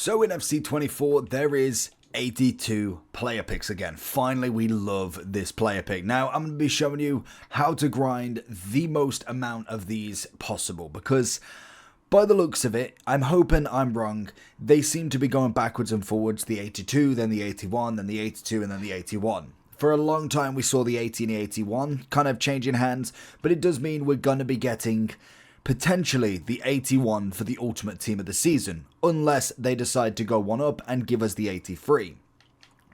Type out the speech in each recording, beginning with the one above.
So in FC24, there is 82 player picks again. Finally, we love this player pick. Now, I'm going to be showing you how to grind the most amount of these possible because by the looks of it, I'm hoping I'm wrong. They seem to be going backwards and forwards. The 82, then the 81, then the 82, and then the 81. For a long time, we saw the 80 and the 81 kind of changing hands, but it does mean we're going to be getting potentially the 81 for the ultimate team of the season, unless they decide to go one up and give us the 83.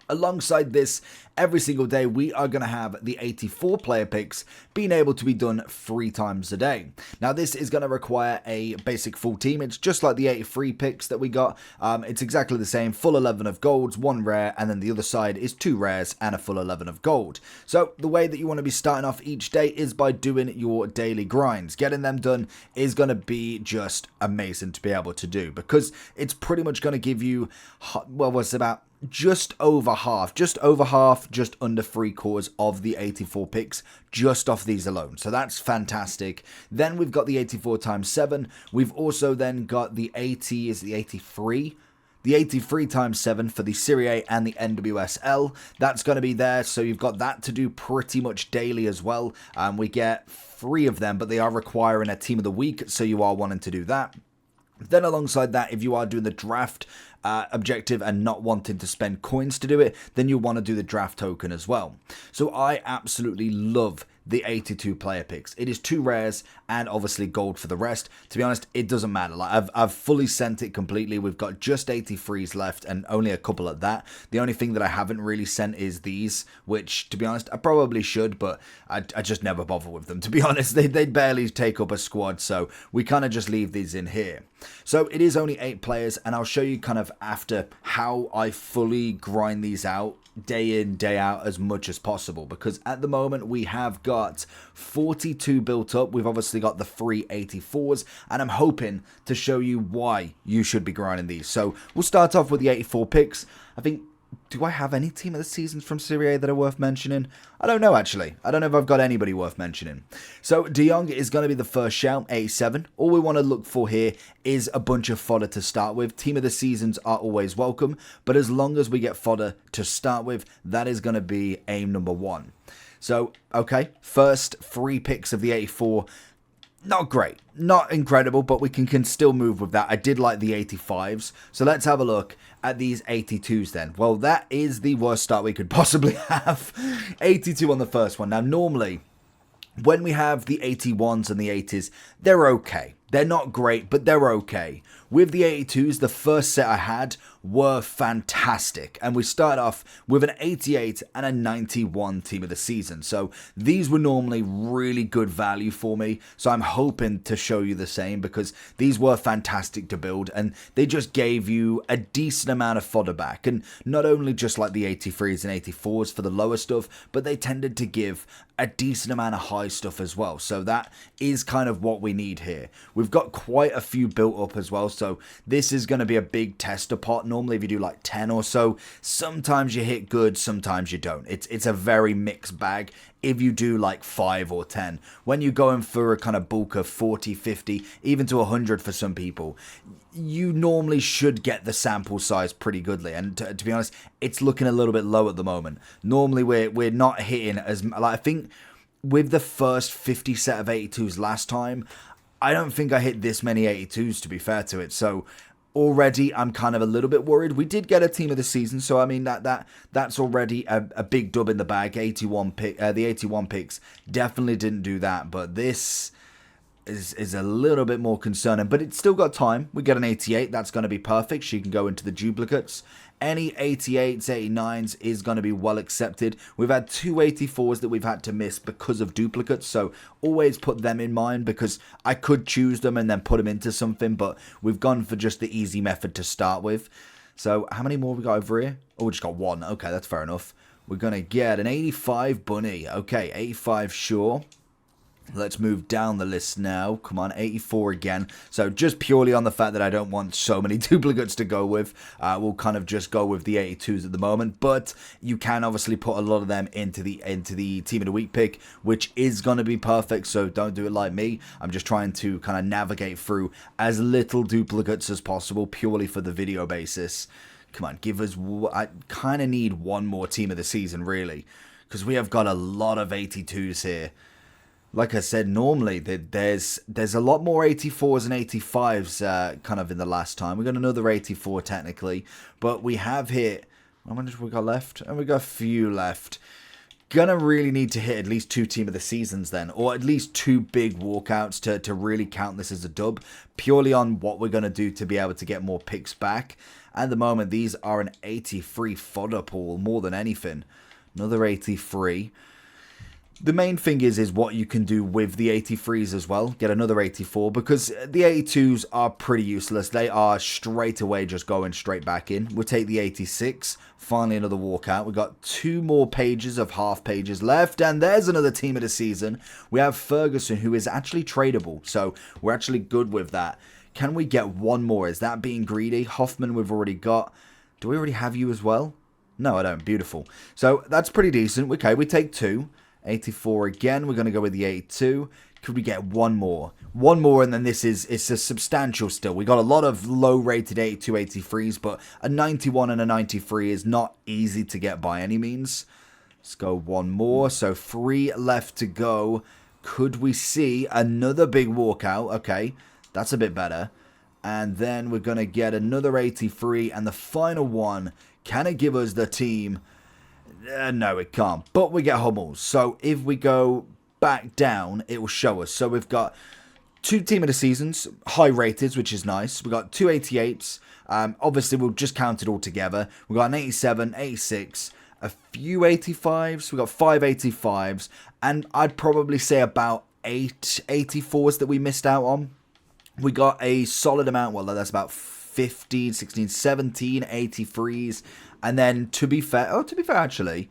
Alongside this, every single day we are going to have the 84 player picks being able to be done 3 times a day. Now this is going to require a basic full team. It's just like the 83 picks that we got. It's exactly the same, full 11 of golds, 1 rare, and then the other side is 2 rares and a full 11 of gold. So the way that you want to be starting off each day is by doing your daily grinds. Getting them done is going to be just amazing to be able to do because it's pretty much going to give you, well, what's about just over half, just under 3/4 of the 84 picks just off these alone. So that's fantastic. Then we've got the 84 times 7. We've also then got the 80 is the 83. The 83 times 7 for the Serie A and the NWSL. That's going to be there. So you've got that to do pretty much daily as well. We get 3 of them, but they are requiring a team of the week. So you are wanting to do that. Then alongside that, if you are doing the draft objective and not wanting to spend coins to do it, then you want to do the draft token as well. So I absolutely love the 82 player picks. It is 2 rares and obviously gold for the rest. To be honest, it doesn't matter. Like I've fully sent it completely. We've got just 83s left and only a couple at that. The only thing that I haven't really sent is these, which to be honest, I probably should, but I just never bother with them. To be honest, they barely take up a squad, so we kind of just leave these in here. So it is only 8 players, and I'll show you kind of after how I fully grind these out day in, day out as much as possible, because at the moment we have got 42 built up. We've obviously got the 384s, and I'm hoping to show you why you should be grinding these. So we'll start off with the 84 picks. I think, do I have any team of the seasons from Serie A that are worth mentioning? I don't know, actually. I don't know if I've got anybody worth mentioning. So De Jong is going to be the first shout, 87. All we want to look for here is a bunch of fodder to start with. Team of the seasons are always welcome, but as long as we get fodder to start with, that is going to be aim number 1. So, okay, first 3 picks of the 84. Not great, not incredible, but we can still move with that. I did like the 85s. So let's have a look at these 82s then. Well, that is the worst start we could possibly have. 82 on the first one. Now, normally, when we have the 81s and the 80s, they're okay. They're not great, but they're okay. With the 82s, the first set I had were fantastic. And we start off with an 88 and a 91 team of the season. So these were normally really good value for me. So I'm hoping to show you the same because these were fantastic to build. And they just gave you a decent amount of fodder back. And not only just like the 83s and 84s for the lower stuff, but they tended to give a decent amount of high stuff as well. So that is kind of what we need here. We've got quite a few built up as well. So this is going to be a big tester pot. Normally if you do like 10 or so, sometimes you hit good, sometimes you don't. It's a very mixed bag. If you do like 5 or 10, when you're going for a kind of bulk of 40, 50, even to 100 for some people, you normally should get the sample size pretty goodly. And to be honest, it's looking a little bit low at the moment. Normally we're not hitting as, like, I think with the first 50 set of 82s last time, I don't think I hit this many 82s, to be fair to it. So already I'm kind of a little bit worried. We did get a team of the season, so I mean that's already a big dub in the bag. 81 pick, the 81 picks definitely didn't do that, but this is a little bit more concerning. But it's still got time. We get an 88, that's going to be perfect. She can go into the duplicates. Any 88s, 89s is going to be well accepted. We've had 2 84s that we've had to miss because of duplicates, so always put them in mind because I could choose them and then put them into something, but we've gone for just the easy method to start with. So how many more we got over here? Oh, we just got 1. Okay, that's fair enough. We're going to get an 85 bunny. Okay, 85 sure. Let's move down the list now. Come on, 84 again. So just purely on the fact that I don't want so many duplicates to go with, we'll kind of just go with the 82s at the moment. But you can obviously put a lot of them into the Team of the Week pick, which is going to be perfect. So don't do it like me. I'm just trying to kind of navigate through as little duplicates as possible, purely for the video basis. Come on, give us... I kind of need one more Team of the Season, really, because we have got a lot of 82s here. Like I said, normally there's a lot more 84s and 85s kind of in the last time. We got another 84 technically, but we have hit... How many have we got left? And we got a few left. Gonna really need to hit at least 2 Team of the Seasons then, or at least 2 big walkouts to really count this as a dub, purely on what we're gonna do to be able to get more picks back. At the moment, these are an 83 fodder pool more than anything. Another 83. The main thing is what you can do with the 83s as well. Get another 84, because the 82s are pretty useless. They are straight away just going straight back in. We'll take the 86. Finally, another walkout. We've got 2 more pages of half pages left, and there's another Team of the Season. We have Ferguson, who is actually tradable, so we're actually good with that. Can we get one more? Is that being greedy? Hoffman we've already got. Do we already have you as well? No, I don't. Beautiful. So that's pretty decent. Okay, we take 2. 84 again. We're going to go with the 82. Could we get one more? One more, and then it's a substantial still. We got a lot of low-rated 82, 83s, but a 91 and a 93 is not easy to get by any means. Let's go one more. So 3 left to go. Could we see another big walkout? Okay, that's a bit better. And then we're going to get another 83, and the final one. Can it give us the team? No, it can't. But we get Hummels. So if we go back down, it will show us. So we've got 2 Team of the Seasons, high rated, which is nice. We've got 2 88s. Obviously, we'll just count it all together. We've got an 87, 86, a few 85s. We've got 5 85s. And I'd probably say about 8 84s that we missed out on. We got a solid amount. Well, that's about 15, 16, 17 83s. And then, to be fair, actually.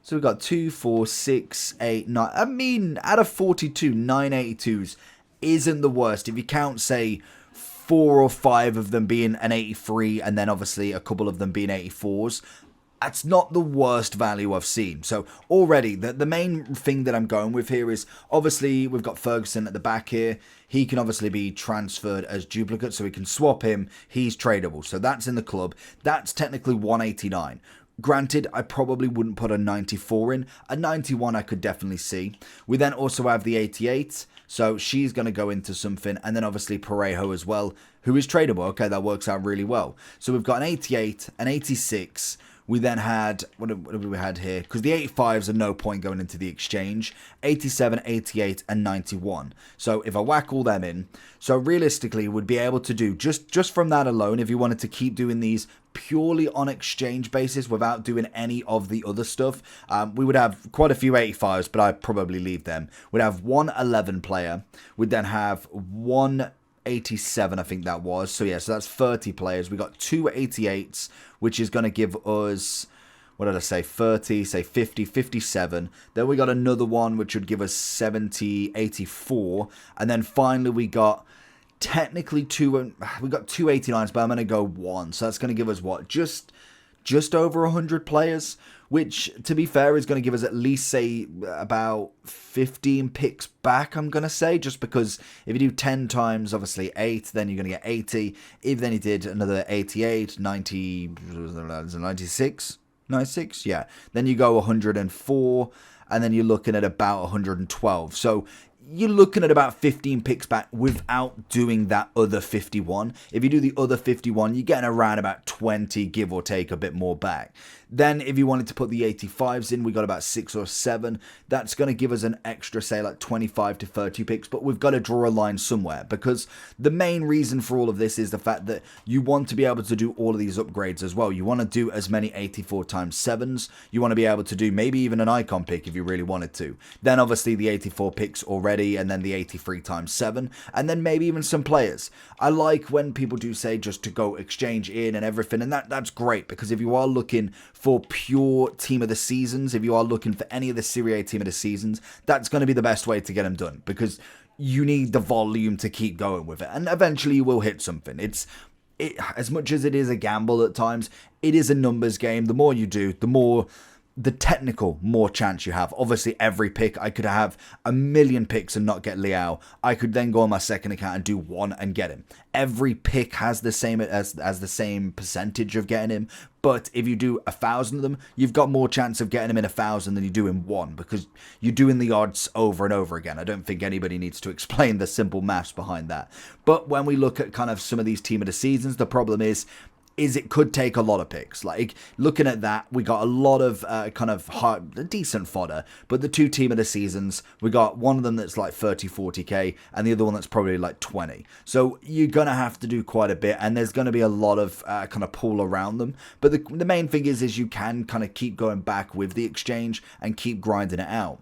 So we've got 2, 4, 6, 8, 9. I mean, out of 42, 9 82s isn't the worst. If you count, say, 4 or 5 of them being an 83, and then obviously a couple of them being 84s, that's not the worst value I've seen. So already, the main thing that I'm going with here is, obviously, we've got Ferguson at the back here. He can obviously be transferred as duplicate, so we can swap him. He's tradable, so that's in the club. That's technically 189. Granted, I probably wouldn't put a 94 in. A 91 I could definitely see. We then also have the 88, so she's going to go into something. And then obviously Parejo as well, who is tradable. Okay, that works out really well. So we've got an 88, an 86. We then had, what have we had here? Because the 85s are no point going into the exchange. 87, 88, and 91. So if I whack all them in, so realistically we'd be able to do, just from that alone, if you wanted to keep doing these purely on exchange basis without doing any of the other stuff, we would have quite a few 85s, but I'd probably leave them. We'd have one 11 player. We'd then have one 87, I think that was. So yeah, so that's 30 players. We got 2 88s, which is going to give us, what did I say, 30, say 50, 57. Then we got another one, which would give us 70, 84. And then finally we got technically we got 2 89s, but I'm going to go 1. So that's going to give us what? Just over 100 players, which, to be fair, is going to give us at least, say, about 15 picks back, I'm going to say, just because if you do 10 times, obviously, 8, then you're going to get 80. If then you did another 88, 90, 96? 96? Yeah. Then you go 104, and then you're looking at about 112. So you're looking at about 15 picks back without doing that other 51. If you do the other 51, you're getting around about 20, give or take a bit more back. Then if you wanted to put the 85s in, we got about 6 or 7. That's going to give us an extra, say, like 25 to 30 picks, but we've got to draw a line somewhere, because the main reason for all of this is the fact that you want to be able to do all of these upgrades as well. You want to do as many 84 times 7s. You want to be able to do maybe even an icon pick if you really wanted to. Then obviously the 84 picks already already, and then the 83 times 7, and then maybe even some players. I like when people do say just to go exchange in and everything, and that's great, because if you are looking for pure team of the seasons, if you are looking for any of the Serie A team of the seasons, that's going to be the best way to get them done, because you need the volume to keep going with it, and eventually you will hit something. As much as it is a gamble at times, it is a numbers game. The more you do, the technical more chance you have. Obviously, every pick, I could have a million picks and not get Leao. I could then go on my second account and do one and get him. Every pick has the same as the same percentage of getting him. But if you do 1,000 of them, you've got more chance of getting him in 1,000 than you do in one, because you're doing the odds over and over again. I don't think anybody needs to explain the simple maths behind that. But when we look at kind of some of these team of the seasons, the problem is it could take a lot of picks. Like, looking at that, we got a lot of kind of decent fodder, but the two team of the seasons, we got one of them that's like 30, 40k, and the other one that's probably like 20. So you're going to have to do quite a bit, and there's going to be a lot of kind of pull around them. But the main thing is you can kind of keep going back with the exchange and keep grinding it out.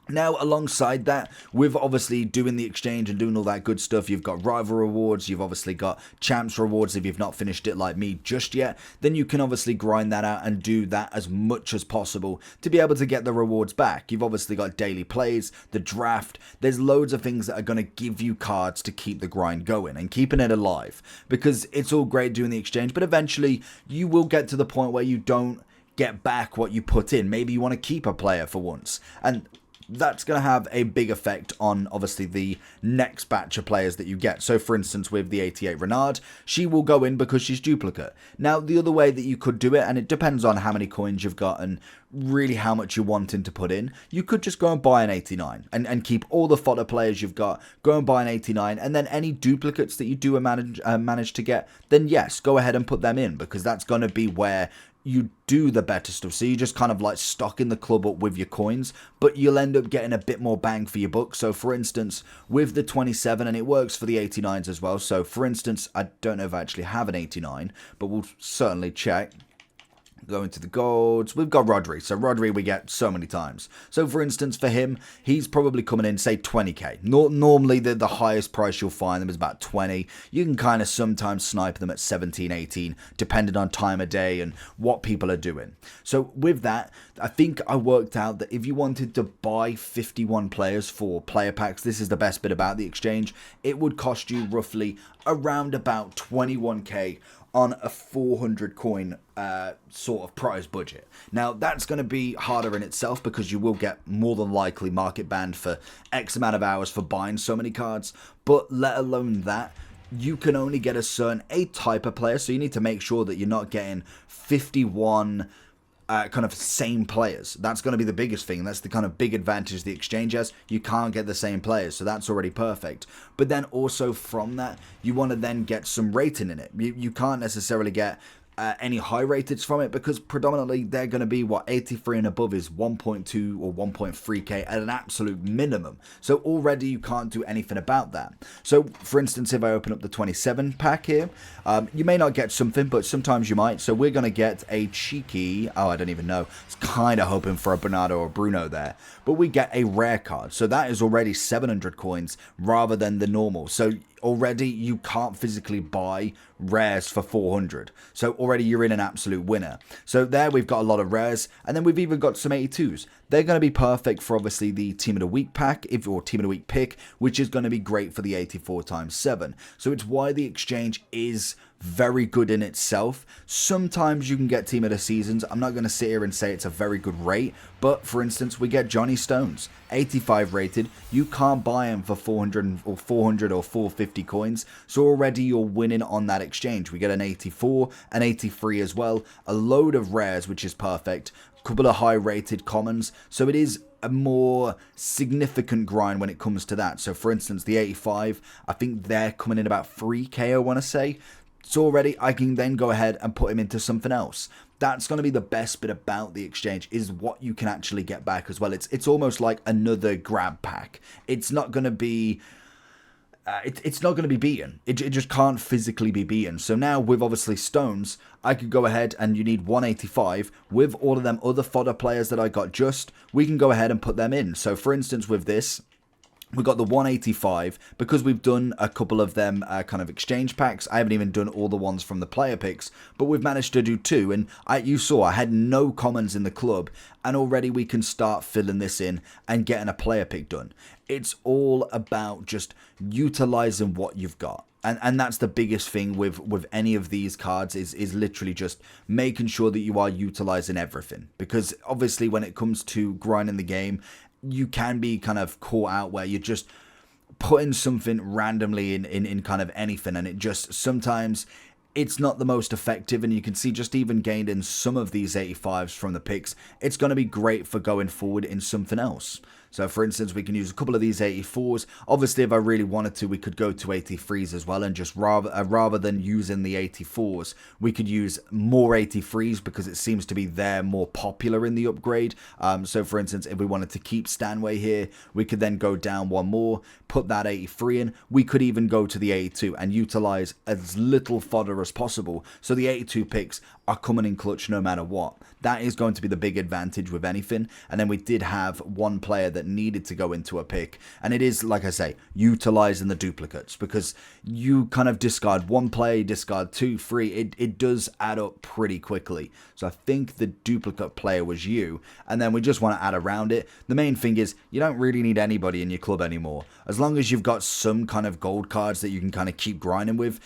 Now, alongside that, with obviously doing the exchange and doing all that good stuff, you've got rival rewards, you've obviously got champs rewards if you've not finished it like me just yet, then you can obviously grind that out and do that as much as possible to be able to get the rewards back. You've obviously got daily plays, the draft, there's loads of things that are going to give you cards to keep the grind going and keeping it alive, because it's all great doing the exchange, but eventually you will get to the point where you don't get back what you put in. Maybe you want to keep a player for once, and that's going to have a big effect on, obviously, the next batch of players that you get. So, for instance, with the 88 Renard, she will go in because she's duplicate. Now, the other way that you could do it, and it depends on how many coins you've got and really how much you're wanting to put in, you could just go and buy an 89 and keep all the fodder players you've got, go and buy an 89, and then any duplicates that you do manage to get, then yes, go ahead and put them in, because that's going to be where you do the better stuff. So you just kind of like stocking the club up with your coins, but you'll end up getting a bit more bang for your buck. So for instance, with the 27, and it works for the 89s as well. So for instance, I don't know if I actually have an 89, but we'll certainly check. Go into the golds. We've got Rodri. So Rodri we get so many times. So for instance, for him, he's probably coming in, say, 20k. Normally, the highest price you'll find them is about 20. You can kind of sometimes snipe them at 17, 18, depending on time of day and what people are doing. So with that, I think I worked out that if you wanted to buy 51 players for player packs, this is the best bit about the exchange, it would cost you roughly around about 21k on a 400 coin sort of prize budget. Now, that's going to be harder in itself, because you will get more than likely market banned for X amount of hours for buying so many cards, but let alone that, you can only get a certain type of player, so you need to make sure that you're not getting 51 kind of same players. That's going to be the biggest thing. That's the kind of big advantage the exchange has. You can't get the same players, so that's already perfect. But then also from that, you want to then get some rating in it. You can't necessarily get any high rateds from it, because predominantly they're going to be 83 and above is 1.2 or 1.3k at an absolute minimum. So already you can't do anything about that. So for instance, if I open up the 27 pack here, you may not get something, but sometimes you might. So we're going to get a cheeky, I don't even know, I was kind of hoping for a Bernardo or Bruno there, but we get a rare card. So that is already 700 coins rather than the normal. So already you can't physically buy rares for 400. So already you're in an absolute winner. So there we've got a lot of rares, and then we've even got some 82s. They're going to be perfect for obviously the Team of the Week pack, or Team of the Week pick, which is going to be great for the 84 times 7. So it's why the exchange is very good in itself. Sometimes you can get Team of the Seasons. I'm not going to sit here and say it's a very good rate, but for instance, we get Johnny Stones, 85 rated. You can't buy him for 400 or 450 coins, so already you're winning on that exchange. We get an 84, an 83 as well, a load of rares, which is perfect, a couple of high rated commons, so it is a more significant grind when it comes to that. So for instance, the 85, I think they're coming in about 3k, I want to say. So already I can then go ahead and put him into something else. That's going to be the best bit about the exchange, is what you can actually get back as well. It's almost like another grab pack. It's not going to be it's not going to be beaten. It just can't physically be beaten. So now with obviously Stones, I could go ahead and you need 185 with all of them other fodder players that I got just. We can go ahead and put them in. So for instance with this, We got the 185 because we've done a couple of them kind of exchange packs. I haven't even done all the ones from the player picks, but we've managed to do 2. And you saw I had no commons in the club, and already we can start filling this in and getting a player pick done. It's all about just utilizing what you've got. And that's the biggest thing with any of these cards is literally just making sure that you are utilizing everything. Because obviously when it comes to grinding the game, you can be kind of caught out where you're just putting something randomly in kind of anything, and it just sometimes it's not the most effective. And you can see just even gained in some of these 85s from the picks, it's going to be great for going forward in something else. So for instance, we can use a couple of these 84s. Obviously, if I really wanted to, we could go to 83s as well, and just rather than using the 84s, we could use more 83s because it seems to be they're more popular in the upgrade. So for instance, if we wanted to keep Stanway here, we could then go down one more, put that 83 in. We could even go to the 82 and utilize as little fodder as possible. So the 82 picks are coming in clutch no matter what. That is going to be the big advantage with anything. And then we did have one player that needed to go into a pick, and it is, like I say, utilizing the duplicates, because you kind of discard one player, discard 2, 3, it does add up pretty quickly. So I think the duplicate player was you, and then we just want to add around it. The main thing is you don't really need anybody in your club anymore. As long as you've got some kind of gold cards that you can kind of keep grinding with,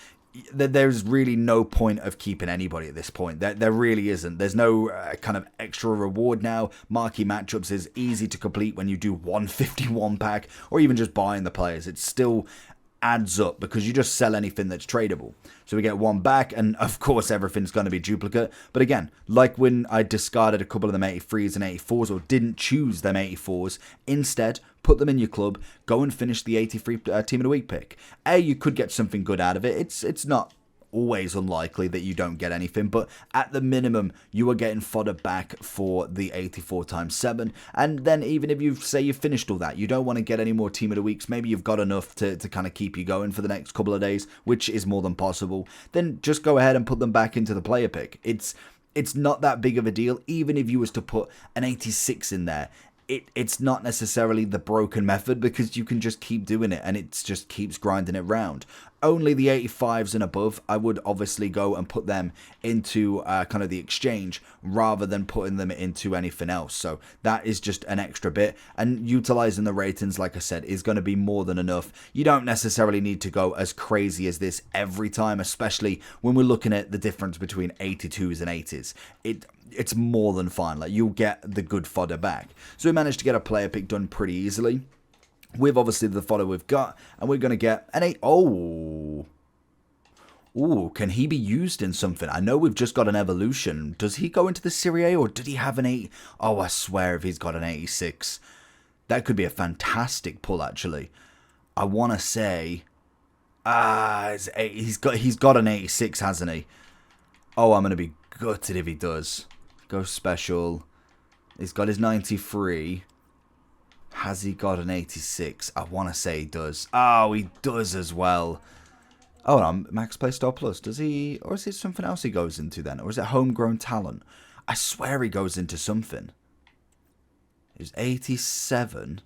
there's really no point of keeping anybody at this point. There really isn't. There's no kind of extra reward now. Marquee matchups is easy to complete when you do 151 pack, or even just buying the players. It still adds up because you just sell anything that's tradable. So we get one back, and of course everything's going to be duplicate. But again, like when I discarded a couple of them 83s and 84s, or didn't choose them 84s, instead put them in your club, go and finish the 83 team of the week pick. You could get something good out of it. It's not always unlikely that you don't get anything, but at the minimum you are getting fodder back for the 84 times 7. And then even if you say you've finished all that, you don't want to get any more team of the weeks, maybe you've got enough to kind of keep you going for the next couple of days, which is more than possible, then just go ahead and put them back into the player pick. It's not that big of a deal. Even if you was to put an 86 in there, it's not necessarily the broken method, because you can just keep doing it and it just keeps grinding it round. Only the 85s and above, I would obviously go and put them into kind of the exchange rather than putting them into anything else. So that is just an extra bit, and utilizing the ratings, like I said, is going to be more than enough. You don't necessarily need to go as crazy as this every time, especially when we're looking at the difference between 82s and 80s. It's more than fine. Like, you'll get the good fodder back. So we managed to get a player pick done pretty easily with obviously the fodder we've got, and we're going to get an 8. Oh, can he be used in something? I know we've just got an evolution. Does he go into the Serie A, or did he have an 8? Oh, I swear if he's got an 86, that could be a fantastic pull, actually. I want to say, he's got an 86, hasn't he? Oh, I'm going to be gutted if he does. Go special. He's got his 93. Has he got an 86? I want to say he does. Oh, he does as well. Oh, no, Max Play Star Plus. Does he? Or is it something else he goes into then? Or is it homegrown talent? I swear he goes into something. He's 87.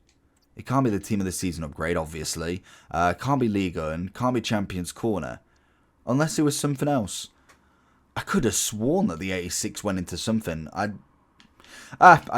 It can't be the team of the season upgrade, obviously. Can't be Liga, and can't be Champions Corner. Unless it was something else. I could have sworn that the 86 went into something. I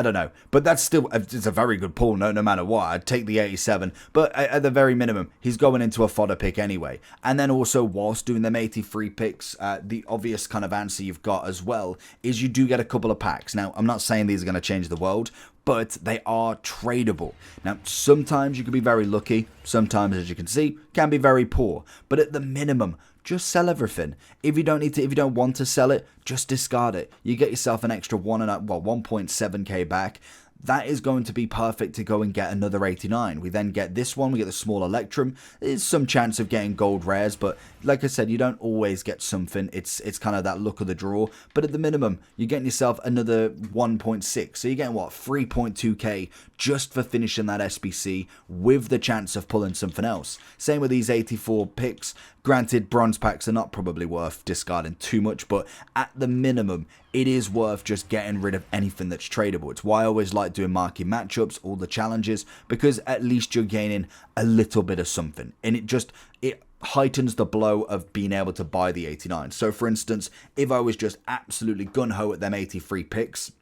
don't know, but that's still, it's a very good pull, no matter what. I'd take the 87, but at the very minimum, he's going into a fodder pick anyway. And then also, whilst doing them 83 picks, the obvious kind of answer you've got as well is you do get a couple of packs. Now, I'm not saying these are going to change the world, but they are tradable. Now, sometimes you can be very lucky, sometimes, as you can see, can be very poor, but at the minimum, just sell everything. If you don't want to sell it, just discard it. You get yourself an extra 1.7k back. That is going to be perfect to go and get another 89. We then get this one, we get the small Electrum. There's some chance of getting gold rares, but like I said, you don't always get something. It's kind of that luck of the draw. But at the minimum, you're getting yourself another 1.6. So you're getting, what, 3.2k just for finishing that SBC with the chance of pulling something else. Same with these 84 picks. Granted, bronze packs are not probably worth discarding too much, but at the minimum, it is worth just getting rid of anything that's tradable. It's why I always like doing marquee matchups, all the challenges, because at least you're gaining a little bit of something. And it heightens the blow of being able to buy the 89. So for instance, if I was just absolutely gun-ho at them 83 picks,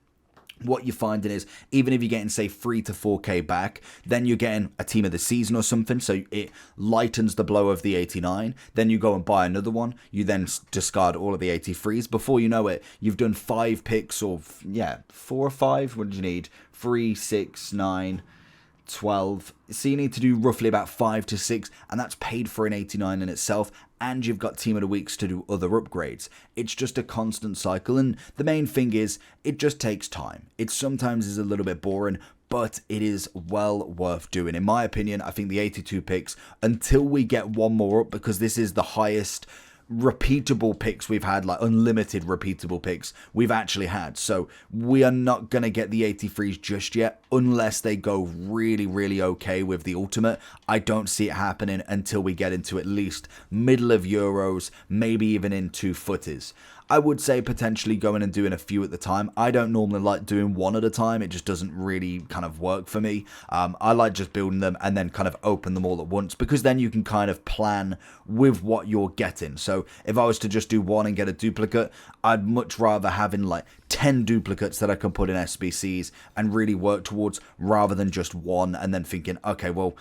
what you're finding is, even if you're getting, say, 3 to 4k back, then you're getting a team of the season or something, so it lightens the blow of the 89. Then you go and buy another one. You then discard all of the 83s. Before you know it, you've done 5 picks, or, 4 or 5. What did you need? 3, 6, 9... 12. So you need to do roughly about 5 to 6, and that's paid for an 89 in itself, and you've got Team of the Weeks to do other upgrades. It's just a constant cycle, and the main thing is, it just takes time. It sometimes is a little bit boring, but it is well worth doing. In my opinion, I think the 82 picks, until we get one more up, because this is the highest repeatable picks we've had, like unlimited repeatable picks we've actually had. So we are not going to get the 83s just yet unless they go really, really okay with the ultimate. I don't see it happening until we get into at least middle of Euros, maybe even into footies. I would say potentially going and doing a few at the time. I don't normally like doing one at a time. It just doesn't really kind of work for me. I like just building them and then kind of open them all at once, because then you can kind of plan with what you're getting. So if I was to just do one and get a duplicate, I'd much rather having like 10 duplicates that I can put in SBCs and really work towards, rather than just one and then thinking, okay, well,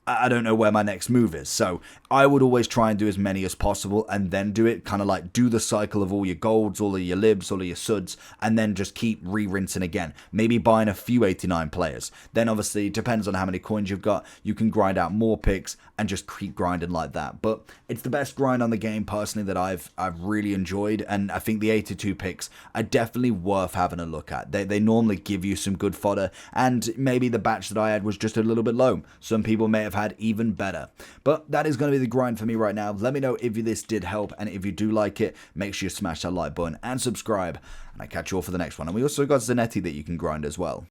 I don't know where my next move is. So I would always try and do as many as possible and then do it, kind of like do the cycle of all your golds, all of your libs, all of your suds, and then just keep re-rinsing again. Maybe buying a few 89 players. Then obviously it depends on how many coins you've got. You can grind out more picks and just keep grinding like that. But it's the best grind on the game personally that I've really enjoyed, and I think the 82 picks are definitely worth having a look at. They normally give you some good fodder, and maybe the batch that I had was just a little bit low. Some people may have had even better. But that is going to be the grind for me right now. Let me know if this did help, and if you do like it, make sure you smash that like button and subscribe, and I catch you all for the next one. And we also got Zanetti that you can grind as well.